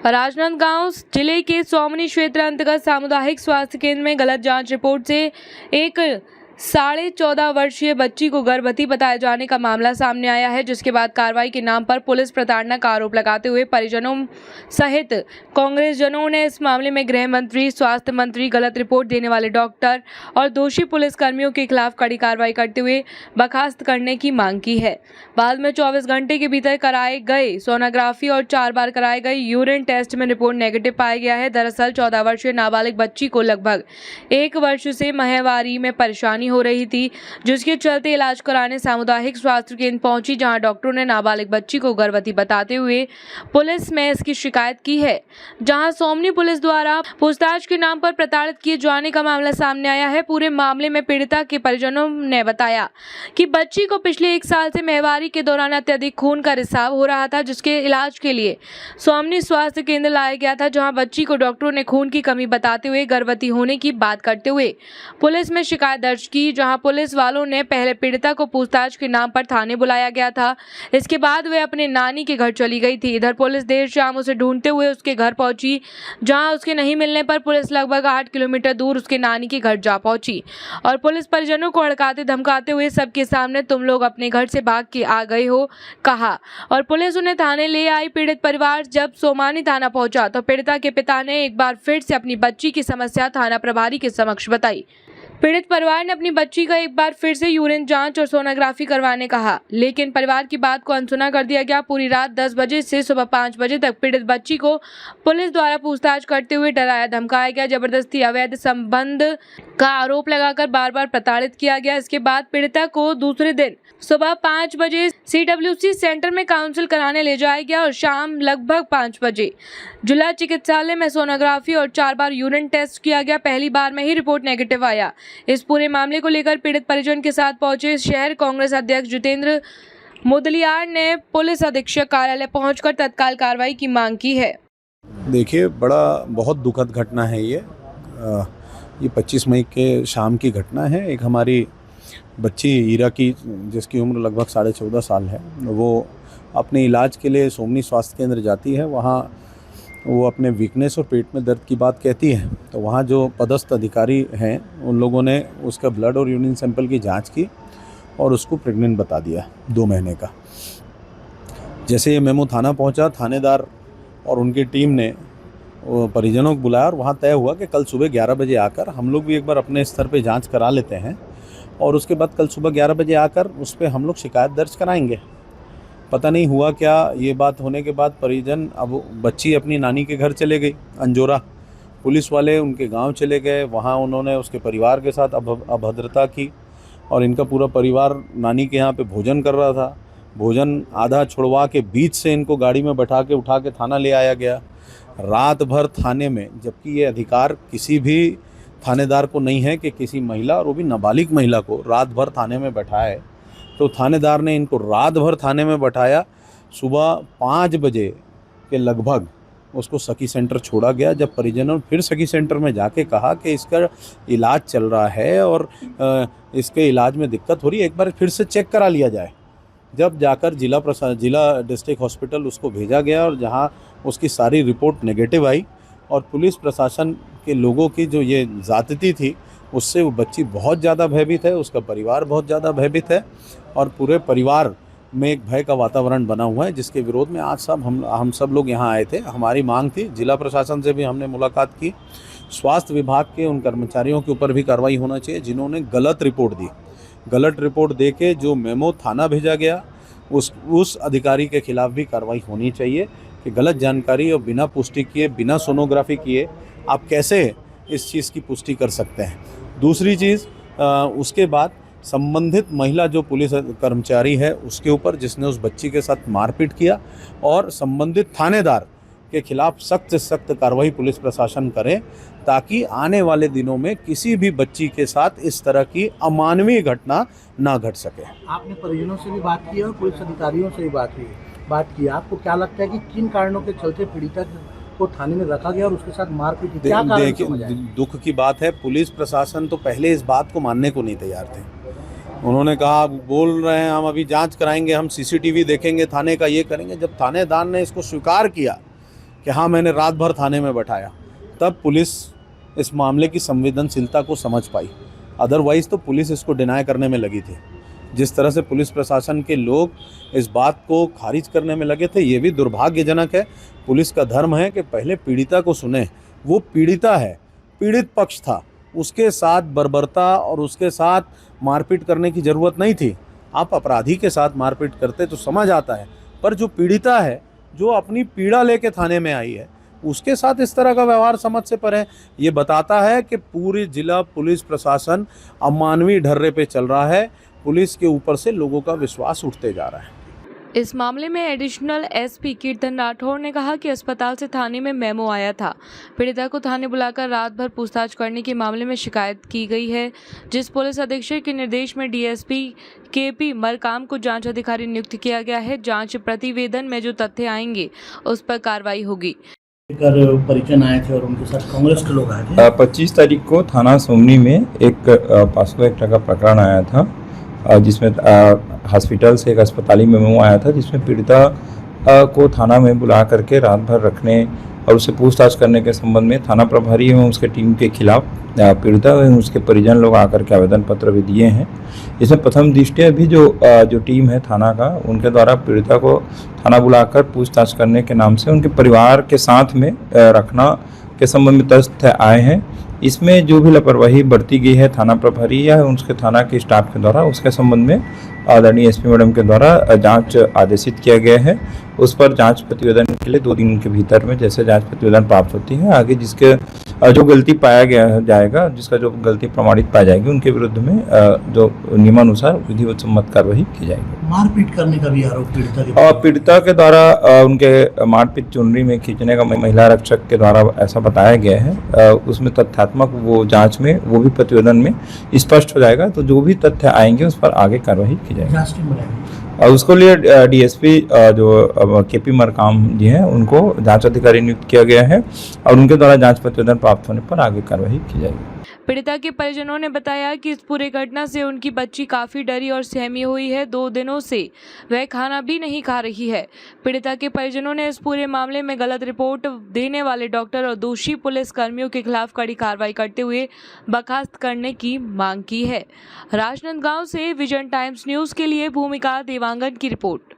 राजनांदगांव जिले के सोमनी क्षेत्र अंतर्गत सामुदायिक स्वास्थ्य केंद्र में गलत जांच रिपोर्ट से एक 14.5 वर्षीय बच्ची को गर्भवती बताए जाने का मामला सामने आया है, जिसके बाद कार्रवाई के नाम पर पुलिस प्रताड़ना का आरोप लगाते हुए परिजनों सहित कांग्रेस जनों ने इस मामले में गृह मंत्री, स्वास्थ्य मंत्री, गलत रिपोर्ट देने वाले डॉक्टर और दोषी पुलिस कर्मियों के खिलाफ कड़ी कार्रवाई करते हुए बर्खास्त करने की मांग की है। बाद में 24 घंटे के भीतर कराए गए सोनोग्राफी और 4 बार कराए गए यूरिन टेस्ट में रिपोर्ट नेगेटिव पाया गया है। दरअसल 14 वर्षीय नाबालिग बच्ची को लगभग 1 वर्ष से माहवारी में परेशानी हो रही थी, जिसके चलते इलाज कराने सामुदायिक स्वास्थ्य केंद्र पहुंची, जहां डॉक्टरों ने नाबालिग बच्ची को गर्भवती बताते हुए पुलिस में इसकी शिकायत की है। जहां सोमनी पुलिस द्वारा पूछताछ के नाम पर प्रताड़ित किए जाने का मामला सामने आया है। पूरे मामले में पीड़िता के परिजनों ने बताया कि बच्ची को पिछले 1 साल से माहवारी के दौरान अत्यधिक खून का रिसाव हो रहा था, जिसके इलाज के लिए सोमनी स्वास्थ्य केंद्र लाया गया था, जहां बच्ची को डॉक्टरों ने खून की कमी बताते हुए गर्भवती होने की बात करते हुए पुलिस में शिकायत दर्ज की, जहां पुलिस वालों ने पहले पीड़िता को पूछताछ के नाम पर थाने बुलाया गया था। इसके बाद वे अपने नानी के घर चली गई थी। इधर पुलिस देर शाम उसे ढूंढते हुए उसके घर पहुंची, जहां उसके नहीं मिलने पर पुलिस लगभग 8 किलोमीटर दूर उसके नानी के घर जा पहुंची और पुलिस परिजनों को हड़काते धमकाते हुए सबके सामने तुम लोग अपने घर से भाग के आ गए हो कहा और पुलिस उन्हें थाने ले आई। पीड़ित परिवार जब सोमानी थाना पहुंचा तो पीड़िता के पिता ने एक बार फिर से अपनी बच्ची की समस्या थाना प्रभारी के समक्ष बताई। पीड़ित परिवार ने अपनी बच्ची का एक बार फिर से यूरिन जांच और सोनोग्राफी करवाने कहा, लेकिन परिवार की बात को अनसुना कर दिया गया। पूरी रात 10 बजे से सुबह 5 बजे तक पीड़ित बच्ची को पुलिस द्वारा पूछताछ करते हुए डराया धमकाया गया, जबरदस्ती अवैध संबंध का आरोप लगाकर बार बार प्रताड़ित किया गया। इसके बाद पीड़िता को दूसरे दिन सुबह 5 बजे CWC सेंटर में काउंसिल कराने ले जाया गया और शाम लगभग 5 बजे जिला चिकित्सालय में सोनोग्राफी और 4 बार यूरिन टेस्ट किया गया। पहली बार में ही रिपोर्ट नेगेटिव आया। इस पूरे मामले को लेकर पीड़ित परिजन के साथ पहुंचे शहर कांग्रेस अध्यक्ष जितेंद्र मुदलियार ने पुलिस अधीक्षक कार्यालय पहुंचकर तत्काल कार्रवाई की मांग की है। देखिए, बहुत दुखद घटना है ये 25 मई के शाम की घटना है। एक हमारी बच्ची ईरा की, जिसकी उम्र लगभग 14.5 साल है, वो अपने इलाज के लिए सोमनी स्वास्थ्य केंद्र जाती है। वहाँ वो अपने वीकनेस और पेट में दर्द की बात कहती है, तो वहाँ जो पदस्थ अधिकारी हैं उन लोगों ने उसका ब्लड और यूरिन सैंपल की जांच की और उसको प्रेग्नेंट बता दिया 2 महीने का। जैसे ये मेमो थाना पहुँचा, थानेदार और उनकी टीम ने परिजनों को बुलाया और वहाँ तय हुआ कि कल सुबह 11 बजे आकर हम लोग भी एक बार अपने स्तर पे जांच करा लेते हैं और उसके बाद कल सुबह 11 बजे आकर उस पर हम लोग शिकायत दर्ज कराएंगे। पता नहीं हुआ क्या, ये बात होने के बाद परिजन, अब बच्ची अपनी नानी के घर चले गई अंजोरा। पुलिस वाले उनके गांव चले गए, वहाँ उन्होंने उसके परिवार के साथ अभद्रता की और इनका पूरा परिवार नानी के यहाँ पे भोजन कर रहा था। भोजन आधा छुड़वा के बीच से इनको गाड़ी में बैठा के उठा के थाना ले आया गया। रात भर थाने में, जबकि ये अधिकार किसी भी थानेदार को नहीं है कि किसी महिला, और वो भी नाबालिग महिला को रात भर थाने में बैठाए, तो थानेदार ने इनको रात भर थाने में बैठाया। सुबह 5 बजे के लगभग उसको सखी सेंटर छोड़ा गया। जब परिजनों ने फिर सखी सेंटर में जाके कहा कि इसका इलाज चल रहा है और इसके इलाज में दिक्कत हो रही है, एक बार फिर से चेक करा लिया जाए। जब जाकर जिला डिस्ट्रिक्ट हॉस्पिटल उसको भेजा गया और जहां उसकी सारी रिपोर्ट नेगेटिव आई और पुलिस प्रशासन के लोगों की जो ये ज़्यादती थी, उससे वो बच्ची बहुत ज़्यादा भयभीत है, उसका परिवार बहुत ज़्यादा भयभीत है और पूरे परिवार में एक भय का वातावरण बना हुआ है, जिसके विरोध में आज हम सब लोग यहाँ आए थे। हमारी मांग थी, जिला प्रशासन से भी हमने मुलाकात की। स्वास्थ्य विभाग के उन कर्मचारियों के ऊपर भी कार्रवाई होना चाहिए जिन्होंने गलत रिपोर्ट दी। गलत रिपोर्ट दे के जो मेमो थाना भेजा गया, उस अधिकारी के खिलाफ भी कार्रवाई होनी चाहिए कि गलत जानकारी और बिना पुष्टि किए, बिना सोनोग्राफी किए आप कैसे इस चीज़ की पुष्टि कर सकते हैं। दूसरी चीज़, उसके बाद संबंधित महिला जो पुलिस कर्मचारी है उसके ऊपर, जिसने उस बच्ची के साथ मारपीट किया, और संबंधित थानेदार के खिलाफ सख्त से सख्त कार्रवाई पुलिस प्रशासन करे, ताकि आने वाले दिनों में किसी भी बच्ची के साथ इस तरह की अमानवीय घटना ना घट सके। आपने परिजनों से भी बात की और पुलिस अधिकारियों से भी बात की। आपको क्या लगता है कि किन कारणों के चलते पीड़िता को थाने में रखा गया और उसके साथ मारपीट? क्या कारण समझ आया? दुख की बात है, पुलिस प्रशासन तो पहले इस बात को मानने को नहीं तैयार थे। उन्होंने कहा, बोल रहे हैं हम अभी जांच कराएंगे, हम CCTV देखेंगे, थाने का ये करेंगे। जब थानेदार ने इसको स्वीकार किया कि हाँ मैंने रात भर थाने में बैठाया, तब पुलिस इस मामले की संवेदनशीलता को समझ पाई। अदरवाइज़ तो पुलिस इसको डिनाई करने में लगी थी। जिस तरह से पुलिस प्रशासन के लोग इस बात को खारिज करने में लगे थे, ये भी दुर्भाग्यजनक है। पुलिस का धर्म है कि पहले पीड़िता को सुने। वो पीड़िता है, पीड़ित पक्ष था, उसके साथ बर्बरता और उसके साथ मारपीट करने की ज़रूरत नहीं थी। आप अपराधी के साथ मारपीट करते तो समझ आता है, पर जो पीड़िता है, जो अपनी पीड़ा लेके थाने में आई है, उसके साथ इस तरह का व्यवहार समझ से परे है। ये बताता है कि पूरी जिला पुलिस प्रशासन अमानवीय ढर्रे पे चल रहा है। पुलिस के ऊपर से लोगों का विश्वास उठते जा रहा है। इस मामले में एडिशनल एसपी कीर्तन राठौर ने कहा कि अस्पताल से थाने में मेमो आया था। पीड़िता को थाने बुलाकर रात भर पूछताछ करने के मामले में शिकायत की गई है, जिस पुलिस अधीक्षक के निर्देश में डीएसपी केपी मरकाम को जांच अधिकारी नियुक्त किया गया है। जांच प्रतिवेदन में जो तथ्य आएंगे उस पर कार्रवाई होगी। परिजन आए थे और उनके साथ कांग्रेस के लोग आए थे। 25 तारीख को थाना सोमनी में एक पास्को एक्ट का प्रकरण आया था, जिसमें हॉस्पिटल से एक अस्पताली मेमो आया था, जिसमें पीड़िता को थाना में बुला करके रात भर रखने और उससे पूछताछ करने के संबंध में थाना प्रभारी एवं उसके टीम के खिलाफ पीड़िता एवं उसके परिजन लोग आकर के आवेदन पत्र भी दिए हैं। इसमें प्रथम दृष्टया भी जो टीम है थाना का, उनके द्वारा पीड़िता को थाना बुलाकर पूछताछ करने के नाम से उनके परिवार के साथ में रखना के संबंध में तथ्य आए हैं। इसमें जो भी लापरवाही बरती गई है थाना प्रभारी या उसके थाना के स्टाफ के द्वारा, उसके संबंध में आदरणीय एसपी मैडम के द्वारा जांच आदेशित किया गया है। उस पर जांच प्रतिवेदन के लिए 2 दिन के भीतर में जैसे जांच प्रतिवेदन प्राप्त होती है, आगे जिसके जो गलती पाया गया जाएगा, जिसका जो गलती प्रमाणित पाई जाएगी, उनके विरुद्ध में जो नियमानुसार विधिवत सम्मत कार्रवाई की जाएगी। मारपीट करने का भी आरोप पीड़िता के द्वारा उनके मारपीट चुनरी में खींचने का महिला रक्षक के द्वारा ऐसा बताया गया है। उसमें तथ्यात्मक वो जांच में वो भी प्रतिवेदन में स्पष्ट हो जाएगा। तो जो भी तथ्य आएंगे उस पर आगे कार्रवाई की जाएगी। और उसको लिए डीएसपी जो केपी मरकाम जी हैं, उनको जांच अधिकारी नियुक्त किया गया है और उनके द्वारा जांच प्रतिवेदन प्राप्त होने पर आगे कार्रवाई की जाएगी। पीड़िता के परिजनों ने बताया कि इस पूरे घटना से उनकी बच्ची काफी डरी और सहमी हुई है। 2 दिनों से वह खाना भी नहीं खा रही है। पीड़िता के परिजनों ने इस पूरे मामले में गलत रिपोर्ट देने वाले डॉक्टर और दोषी पुलिस कर्मियों के खिलाफ कड़ी कार्रवाई करते हुए बर्खास्त करने की मांग की है। राजनांदगांव से विजन टाइम्स न्यूज के लिए भूमिका देवांगन की रिपोर्ट।